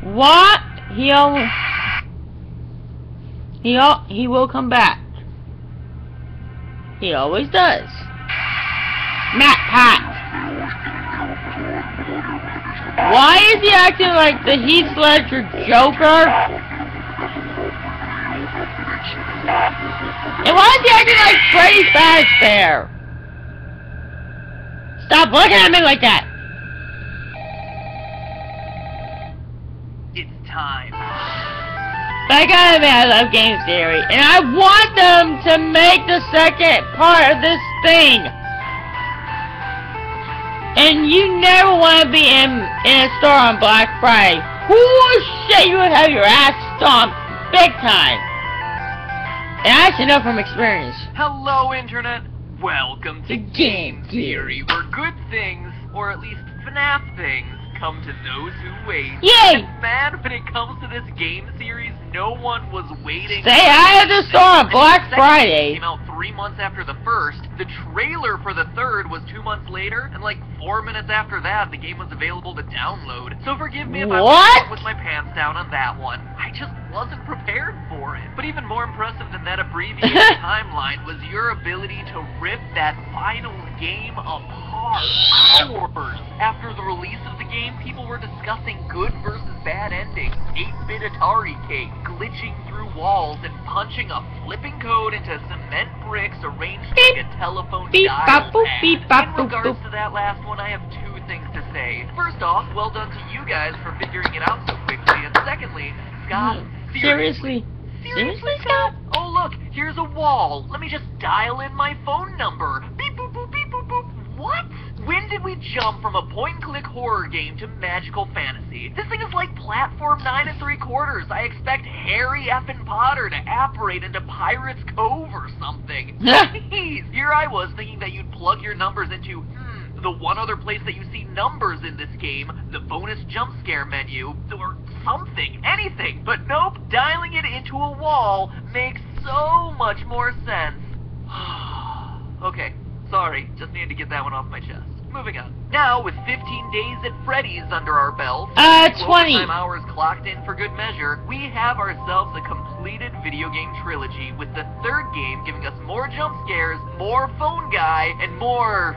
What? He will come back. He always does. Matt Pat. Why is he acting like the Heath Ledger Joker? And why is he acting like Freddy Fazbear? Stop looking at me like that! It's time. But I gotta admit, I love game theory, and I want them to make the second part of this thing. And you never want to be in a store on Black Friday. Shit, you would have your ass stomped big time. And I actually know from experience. Hello, Internet. Welcome to Game Theory, where good things, or at least FNAF things, come to those who wait. Yay! Man, when it comes to this game series, no one was waiting. Stay out of the store on Black Friday. Came out 3 months after the first. The trailer for the third was 2 months later, and like 4 minutes after that, the game was available to download. So forgive me if I went with my pants down on that one. I just wasn't prepared for it. But even more impressive than that abbreviated timeline was your ability to rip that final game apart. Hours after the release of the game, people were discussing good versus bad endings, 8-bit Atari cake, glitching through walls, and punching a flipping code into cement bricks arranged like a telephone dial pad. In regards to that last one, I have 2 things to say. First off, well done to you guys for figuring it out so quickly, and secondly, Scott, seriously, Scott? Oh look, here's a wall. Let me just dial in my phone number. Beep boop boop beep boop boop. What? When did we jump from a point-and-click horror game to magical fantasy? This thing is like platform 9 3/4. I expect Harry effing Potter to apparate into Pirate's Cove or something. Jeez, here I was thinking that you'd plug your numbers into, the one other place that you see numbers in this game, the bonus jump scare menu, or something, anything. But nope, dialing it into a wall makes so much more sense. Okay. Sorry, just needed to get that one off my chest. Moving on. Now, with 15 days at Freddy's under our belt, 20 overtime hours clocked in for good measure, we have ourselves a completed video game trilogy, with the third game giving us more jump scares, more phone guy, and more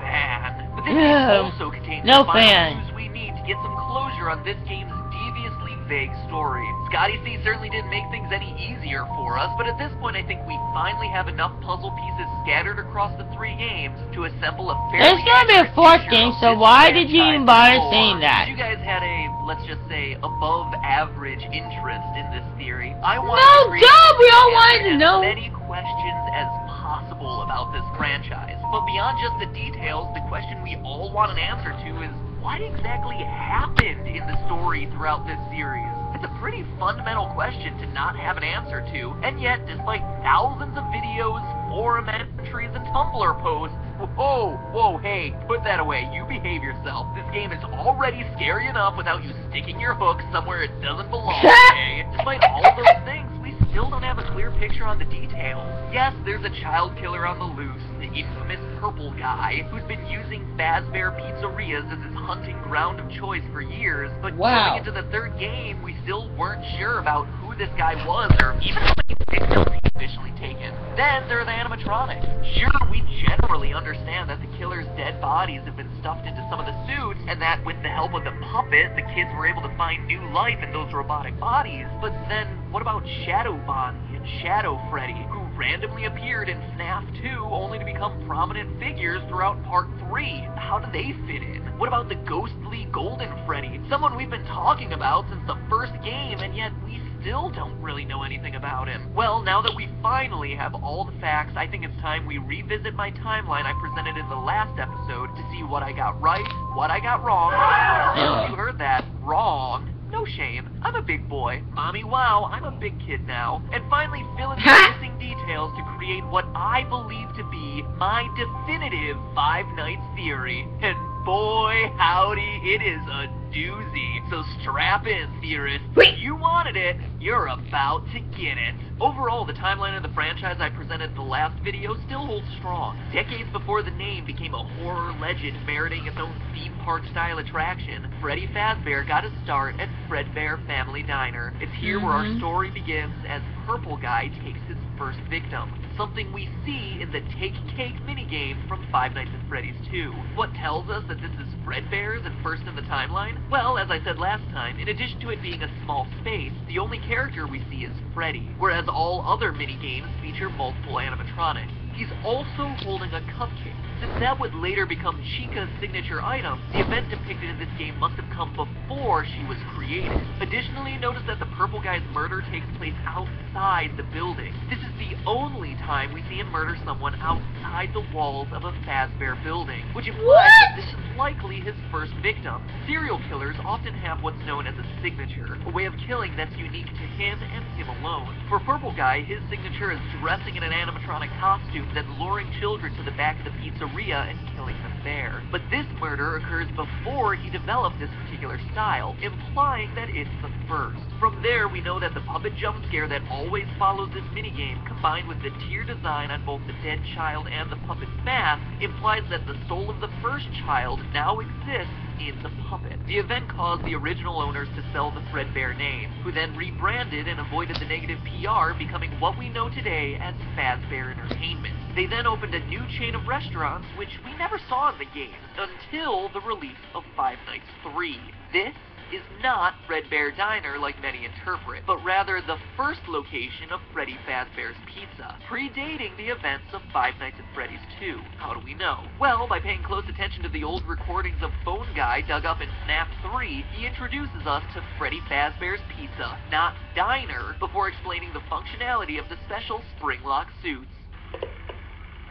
fan. But this game also contains the final clues we need to get some closure on this game's deviously vague story. Scotty C certainly didn't make things any easier for us, but at this point I think we finally have enough puzzle pieces scattered across the 3 games to assemble a fairly There's gonna be a 4th game, so why did you even bother saying that? You guys had a, let's just say, above average interest in this theory. I want we all wanted to know as many questions as possible about this franchise. But beyond just the details, the question we all want an answer to is, what exactly happened in the story throughout this series? It's a pretty fundamental question to not have an answer to, and yet, despite thousands of videos, forum entries, and Tumblr posts, whoa, hey, put that away, you behave yourself. This game is already scary enough without you sticking your hook somewhere it doesn't belong, okay? Despite all of those things, we still don't have a clear picture on the details. Yes, there's a child killer on the loose, the infamous purple guy, who's been using Fazbear pizzerias as his hunting ground of choice for years, but going into the 3rd game, we still weren't sure about who this guy was, or even how many victims he'd officially taken. Then there are the animatronics. Sure, we generally understand that the killer's dead bodies have been stuffed into some of the suits, and that with the help of the puppet, the kids were able to find new life in those robotic bodies. But then, what about Shadow Bonnie and Shadow Freddy, who randomly appeared in FNAF 2 only to become prominent figures throughout Part 3? How do they fit in? What about the ghostly Golden Freddy, someone we've been talking about since the first game, and yet we still don't really know anything about him? Well, now that we finally have all the facts, I think it's time we revisit my timeline I presented in the last episode to see what I got right, what I got wrong. You heard that. Wrong. No shame. I'm a big boy. Mommy, wow, I'm a big kid now. And finally fill in the missing details to create what I believe to be my definitive 5 Nights theory. And boy, howdy, it is a doozy. So strap in, theorists. You wanted it, you're about to get it. Overall, the timeline of the franchise I presented in the last video still holds strong. Decades before the name became a horror legend meriting its own theme park-style attraction, Freddy Fazbear got his start at Fredbear Family Diner. It's here where our story begins as Purple Guy takes his first victim. Something we see in the Take Cake minigame from Five Nights at Freddy's 2. What tells us that this is Fredbear's and first in the timeline? Well, as I said last time, in addition to it being a small space, the only character we see is Freddy, whereas all other minigames feature multiple animatronics. He's also holding a cupcake. Since that would later become Chica's signature item, the event depicted in this game must have come before she was created. Additionally, notice that the Purple Guy's murder takes place outside the building. This is the only time we see him murder someone outside the walls of a Fazbear building, which implies that this is likely his first victim. Serial killers often have what's known as a signature, a way of killing that's unique to him and him alone. For Purple Guy, his signature is dressing in an animatronic costume, then luring children to the back of the pizzeria and killing them there. But this murder occurs before he developed this particular style, implying that it's the first. From there, we know that the puppet jump scare that always follows this minigame, combined with the tier design on both the dead child and the puppet's mask, implies that the soul of the first child now exists in the puppet. The event caused the original owners to sell the Fredbear name, who then rebranded and avoided the negative PR, becoming what we know today as Fazbear Entertainment. They then opened a new chain of restaurants, which we never saw in the game, until the release of Five Nights 3. This is not Fredbear Diner like many interpret, but rather the first location of Freddy Fazbear's Pizza, predating the events of Five Nights at Freddy's 2. How do we know? Well, by paying close attention to the old recordings of Phone Guy dug up in FNAF 3, he introduces us to Freddy Fazbear's Pizza, not Diner, before explaining the functionality of the special spring lock suits.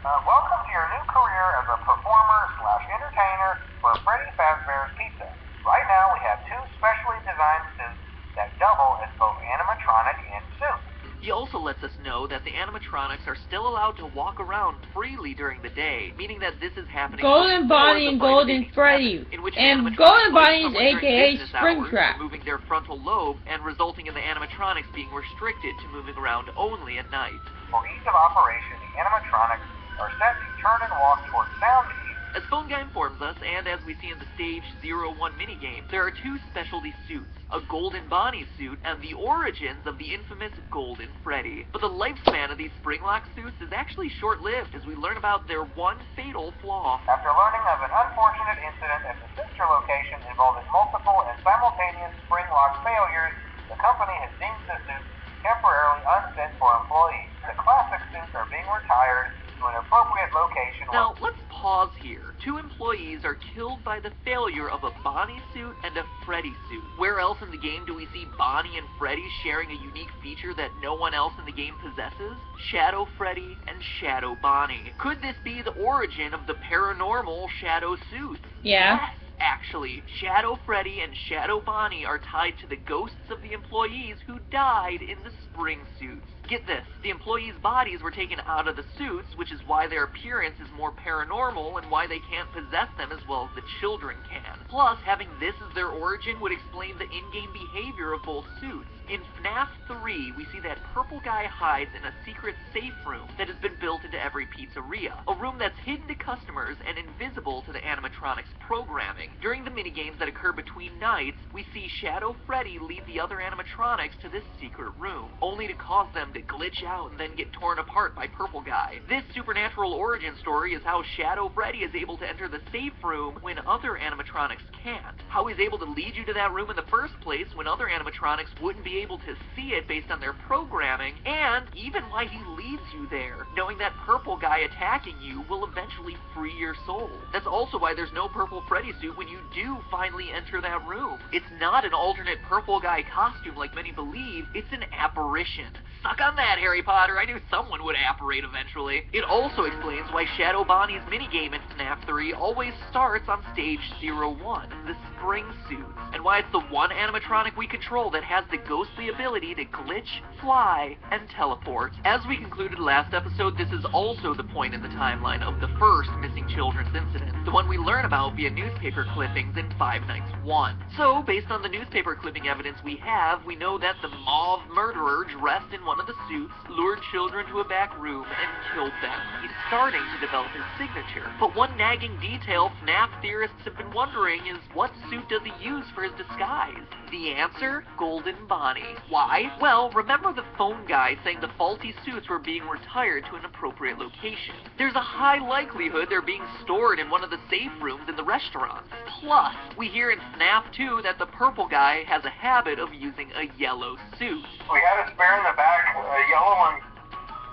Welcome to your new career as a performer/entertainer for Freddy Fazbear's Pizza. Right now, we have two specially designed suits that double as both animatronic and suit. He also lets us know that the animatronics are still allowed to walk around freely during the day, meaning that this is happening Golden Bonnie and Golden Freddy. And Golden Bonnie is aka Springtrap. Removing their frontal lobe and resulting in the animatronics being restricted to moving around only at night. For ease of operation, the animatronics are set to turn and walk towards sound cues. As Phone Guy informs us, and as we see in the Stage 01 minigame, there are two specialty suits, a Golden Bonnie suit and the origins of the infamous Golden Freddy. But the lifespan of these springlock suits is actually short-lived as we learn about their one fatal flaw. After learning of an unfortunate incident at the sister location involving multiple and simultaneous springlock failures, the company has deemed the suits temporarily unfit for employees. The classic suits are being retired to an appropriate location. Now, let's pause here. Two employees are killed by the failure of a Bonnie suit and a Freddy suit. Where else in the game do we see Bonnie and Freddy sharing a unique feature that no one else in the game possesses? Shadow Freddy and Shadow Bonnie. Could this be the origin of the paranormal Shadow suits? Yeah. Yes. Actually, Shadow Freddy and Shadow Bonnie are tied to the ghosts of the employees who died in the spring suits. Get this, the employees' bodies were taken out of the suits, which is why their appearance is more paranormal and why they can't possess them as well as the children can. Plus, having this as their origin would explain the in-game behavior of both suits. In FNAF 3, we see that Purple Guy hides in a secret safe room that has been built into every pizzeria, a room that's hidden to customers and invisible to the animatronics programming. During the minigames that occur between nights, we see Shadow Freddy lead the other animatronics to this secret room, only to cause them to glitch out and then get torn apart by Purple Guy. This supernatural origin story is how Shadow Freddy is able to enter the safe room when other animatronics can't. How he's able to lead you to that room in the first place when other animatronics wouldn't be able to see it based on their programming, and even why he leads you there, knowing that Purple Guy attacking you will eventually free your soul. That's also why there's no Purple Freddy suit when you do finally enter that room. It's not an alternate Purple Guy costume like many believe, it's an apparition. Suck on that, Harry Potter, I knew someone would apparate eventually. It also explains why Shadow Bonnie's minigame in FNAF 3 always starts on Stage 01, the spring suits, and why it's the one animatronic we control that has the ghostly ability to glitch, fly, and teleport. As we concluded last episode, this is also the point in the timeline of the first missing children's incident, the one we learn about via newspaper clippings in Five Nights 1. So, based on the newspaper clipping evidence we have, we know that the mauve murderer dressed in one of the suits lured children to a back room and killed them. He's starting to develop his signature, but one nagging detail FNAF theorists have been wondering is, what suit does he use for his disguise? The answer? Golden Bonnie. Why? Well, remember the phone guy saying the faulty suits were being retired to an appropriate location. There's a high likelihood they're being stored in one of the safe rooms in the restaurant. Plus, we hear in FNAF 2 that the purple guy has a habit of using a yellow suit. We had a spare in the back, a yellow one.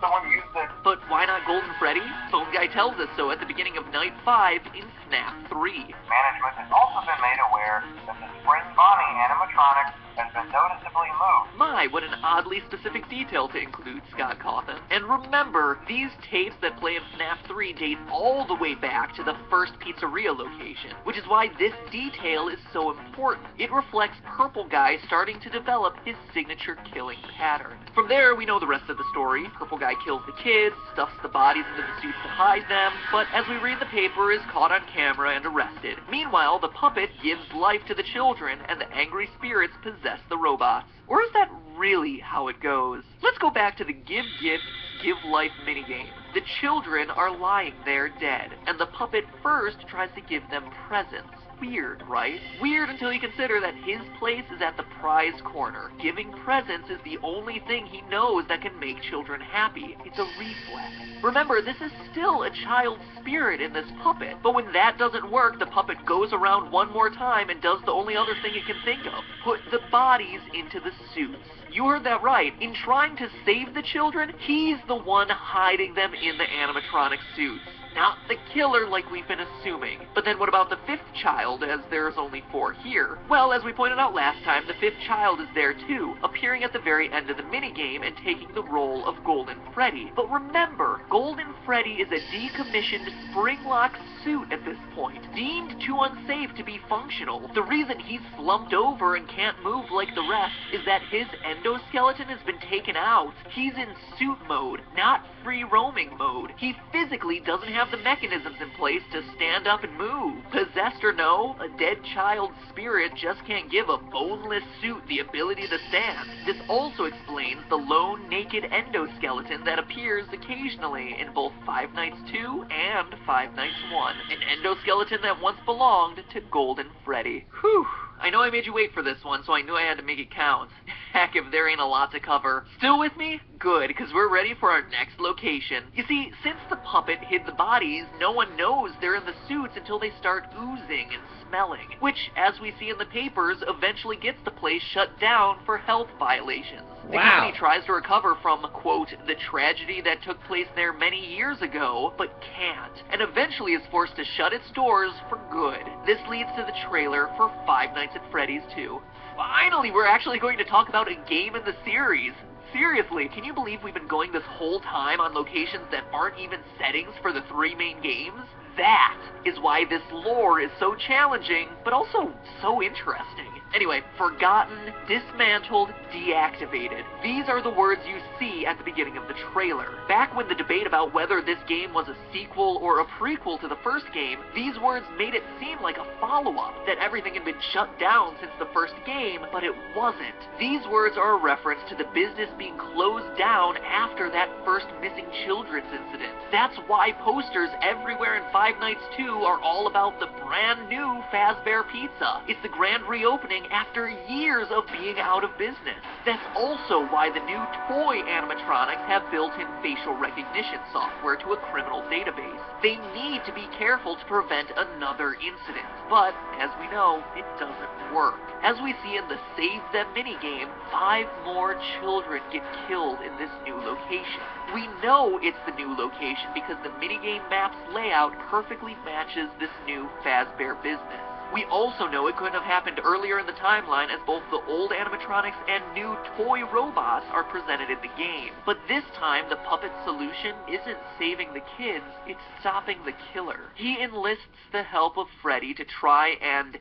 Someone used it. But why not Golden Freddy? Phone guy tells us so at the beginning of Night 5 in FNAF 3. Management has also been made aware that the Spring Bonnie animatronic has been noticeably moved. My, what an oddly specific detail to include, Scott Cawthon. And remember, these tapes that play in FNAF 3 date all the way back to the first pizzeria location, which is why this detail is so important. It reflects Purple Guy starting to develop his signature killing pattern. From there, we know the rest of the story. Purple Guy kills the kids, stuffs the bodies into the suits to hide them, but as we read the paper, is caught on camera and arrested. Meanwhile, the puppet gives life to the children, and the angry spirits possess the robots. Or is that really how it goes? Let's go back to the Give Gifts, Give Life minigame. The children are lying there dead, and the puppet first tries to give them presents. Weird, right? Weird until you consider that his place is at the prize corner. Giving presents is the only thing he knows that can make children happy. It's a reflex. Remember, this is still a child's spirit in this puppet, but when that doesn't work, the puppet goes around one more time and does the only other thing it can think of. Put the bodies into the suits. You heard that right. In trying to save the children, he's the one hiding them in the animatronic suits. Not the killer like we've been assuming. But then what about the fifth child, as there's only 4 here? Well, as we pointed out last time, the fifth child is there too, appearing at the very end of the minigame and taking the role of Golden Freddy. But remember, Golden Freddy is a decommissioned spring-lock suit at this point, deemed too unsafe to be functional. The reason he's slumped over and can't move like the rest is that his endoskeleton has been taken out. He's in suit mode, not free-roaming mode. He physically doesn't have the mechanisms in place to stand up and move. Possessed or no, a dead child's spirit just can't give a boneless suit the ability to stand. This also explains the lone naked endoskeleton that appears occasionally in both Five Nights 2 and Five Nights 1. An endoskeleton that once belonged to Golden Freddy. Whew. I know I made you wait for this one, so I knew I had to make it count. Heck, if there ain't a lot to cover. Still with me? Good, because we're ready for our next location. You see, since the puppet hid the bodies, no one knows they're in the suits until they start oozing and smelling, which, as we see in the papers, eventually gets the place shut down for health violations. The company tries to recover from, quote, the tragedy that took place there many years ago, but can't, and eventually is forced to shut its doors for good. This leads to the trailer for Five Nights at Freddy's 2. Finally, we're actually going to talk about a game in the series. Seriously, can you believe we've been going this whole time on locations that aren't even settings for the 3 main games? That is why this lore is so challenging, but also so interesting. Anyway, forgotten, dismantled, deactivated. These are the words you see at the beginning of the trailer. Back when the debate about whether this game was a sequel or a prequel to the first game, these words made it seem like a follow-up, that everything had been shut down since the first game, but it wasn't. These words are a reference to the business being closed down after that first missing children's incident. That's why posters everywhere in Five Nights 2 are all about the brand new Fazbear Pizza. It's the grand reopening after years of being out of business. That's also why the new toy animatronics have built-in facial recognition software to a criminal database. They need to be careful to prevent another incident, but as we know, it doesn't work. As we see in the Save Them minigame, 5 more children get killed in this new location. We know it's the new location because the minigame map's layout perfectly matches this new Fazbear business. We also know it couldn't have happened earlier in the timeline, as both the old animatronics and new toy robots are presented in the game. But this time, the puppet's solution isn't saving the kids, it's stopping the killer. He enlists the help of Freddy to try and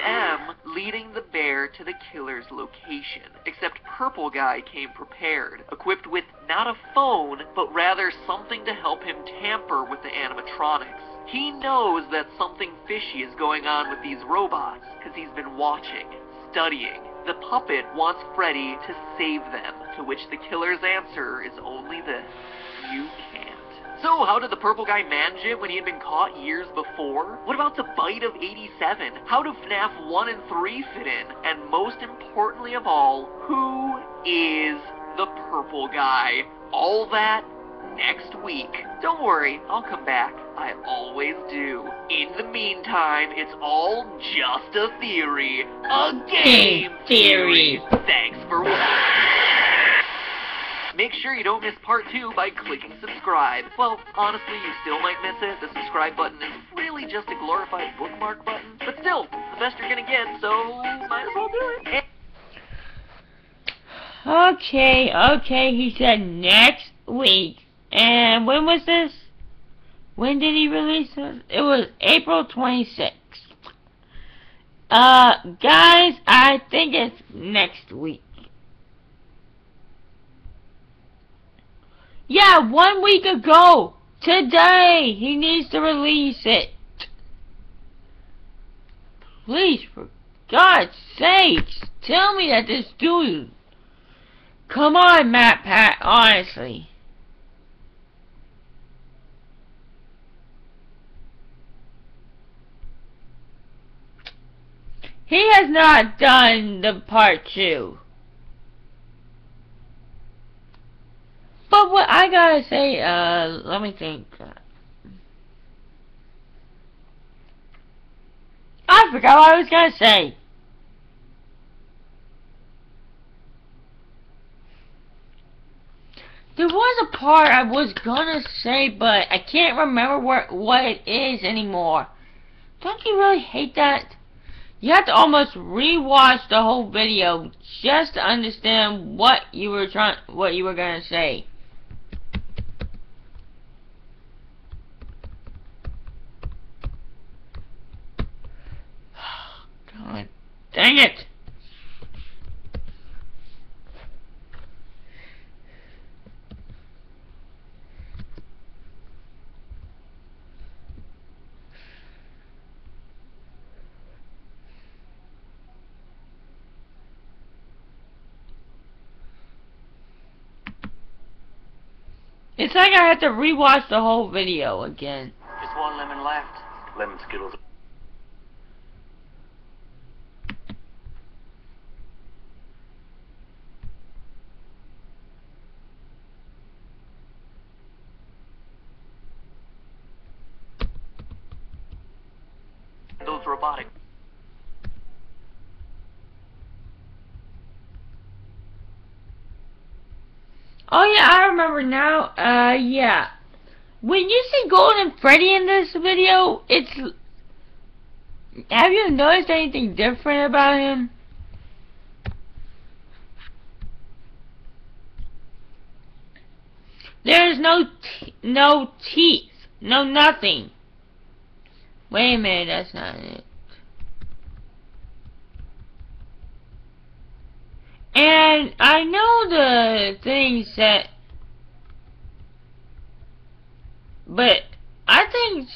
SAVETHEM, leading the bear to the killer's location. Except Purple Guy came prepared, equipped with not a phone, but rather something to help him tamper with the animatronics. He knows that something fishy is going on with these robots, because he's been watching, studying. The puppet wants Freddy to save them, to which the killer's answer is only this: you can't. So, how did the Purple Guy manage it when he had been caught years before? What about the bite of '87? How do FNAF 1 and 3 fit in? And most importantly of all, who is the Purple Guy? All that next week. Don't worry, I'll come back. I always do. In the meantime, it's all just a theory. A game theory. Thanks for watching. Make sure you don't miss part 2 by clicking subscribe. Well, honestly, you still might miss it. The subscribe button is really just a glorified bookmark button. But still, it's the best you're gonna get, so might as well do it. Okay, he said next week. And when was this? When did he release it? It was April 26th. Guys, I think it's next week. Yeah, 1 week ago. Today, he needs to release it. Please, for God's sakes, tell me that this dude... Come on, Matt Pat, honestly. He has not done the part 2. But what I gotta say, let me think. I forgot what I was gonna say. There was a part I was gonna say, but I can't remember what it is anymore. Don't you really hate that? You have to almost rewatch the whole video just to understand what you were gonna say. God dang it! It's like I have to rewatch the whole video again. Just one lemon left. Lemon Skittles. Those robotic. Oh yeah, I remember now. Yeah. When you see Golden Freddy in this video, have you noticed anything different about him? There's no teeth, no nothing. Wait a minute, that's not it. And I know the things that, but I think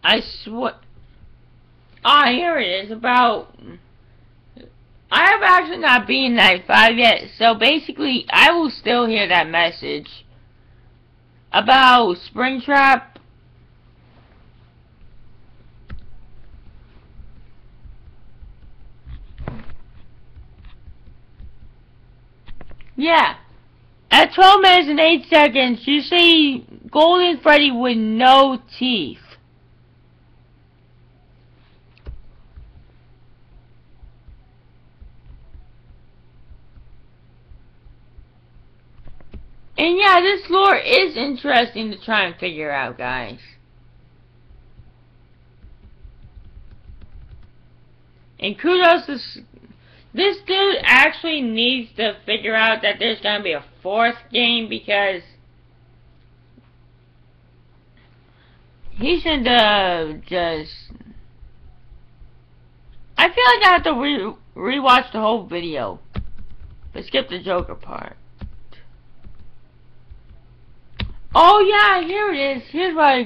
I swear. Ah, here it is. About. I have actually not been 95 yet, so basically I will still hear that message about Springtrap. Yeah. At 12 minutes and 8 seconds, you see Golden Freddy with no teeth. And yeah, this lore is interesting to try and figure out, guys. And kudos to this dude actually needs to figure out that there's gonna be a 4th game, because he should just. I feel like I have to rewatch the whole video, but skip the Joker part. Oh yeah, here it is. Here's why.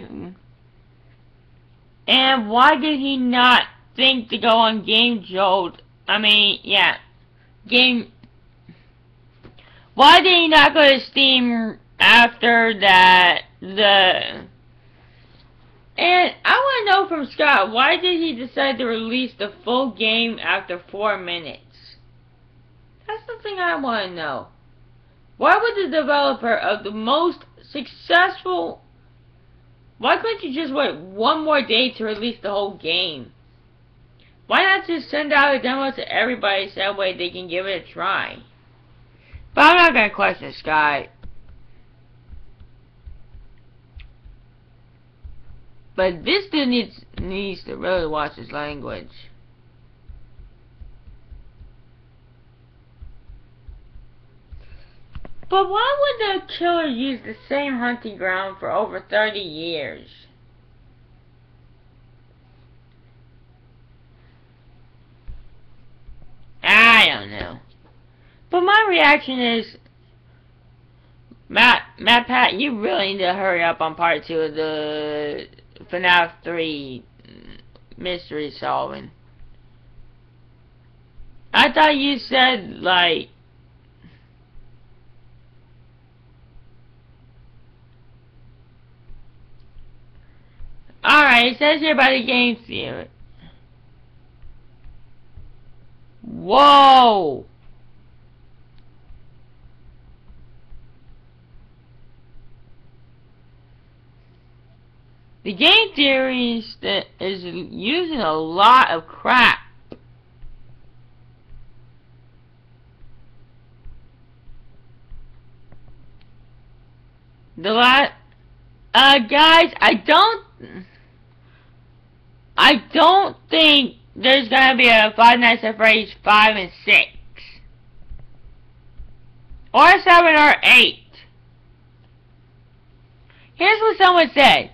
And why did he not think to go on Game Jolt? I mean, yeah, Game. Why did he not go to Steam after that? And I want to know from Scott, why did he decide to release the full game after 4 minutes? That's the thing I want to know. Why would the developer of the most successful... Why couldn't you just wait 1 more day to release the whole game? Why not just send out a demo to everybody so that way they can give it a try? But I'm not going to question Scott. But this dude needs to really watch his language. But why would the killer use the same hunting ground for over 30 years? I don't know. But my reaction is, Matt Pat, you really need to hurry up on part 2 of the FNAF 3 Mysteries Solved. I thought you said, like... Alright, it says here about the game theory. Whoa! The game theory is using a lot of crap. Guys, I don't think there's gonna be a Five Nights at Freddy's 5 and 6. Or 7 or 8. Here's what someone said.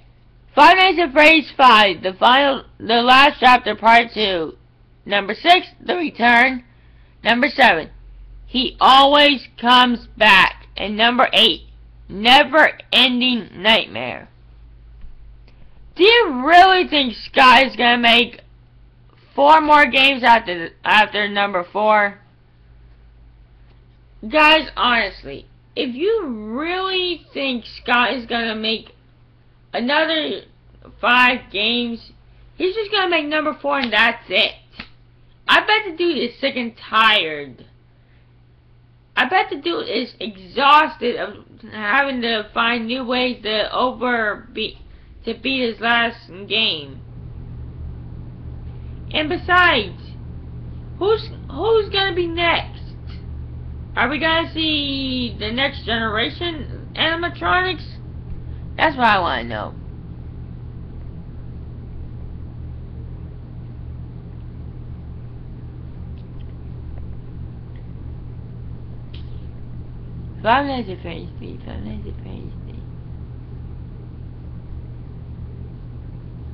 Five Nights at Freddy's 5, the last chapter, part 2. Number 6, The Return. Number 7, He Always Comes Back. And number 8, Never Ending Nightmare. Do you really think Scott is gonna make 4 more games after number 4? Guys, honestly, if you really think Scott is gonna make another 5 games, he's just gonna make number 4 and that's it. I bet the dude is sick and tired. I bet the dude is exhausted of having to find new ways to beat his last game. And besides, who's gonna be next? Are we gonna see the next generation animatronics? That's what I wanna know. Five Nights at Freddy's 3, Five Nights at Freddy's 3.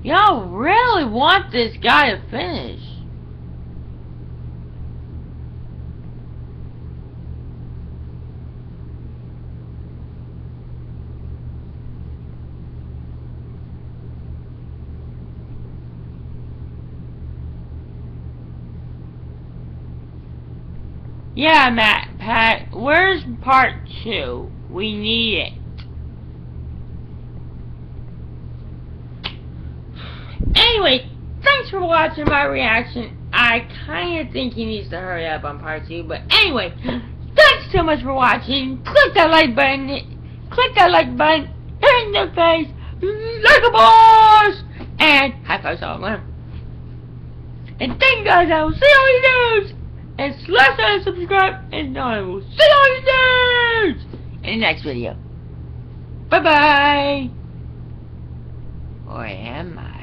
Y'all really want this guy to finish. Yeah, Pat, where's part 2? We need it. Anyway, thanks for watching my reaction. I kinda think he needs to hurry up on part 2, but anyway, thanks so much for watching. Click that like button in the face, like a boss, and high five all around. And thank you guys, I will see all you dudes. And slash and subscribe, and I will see all you dudes! in the next video. Bye-bye! Or am I?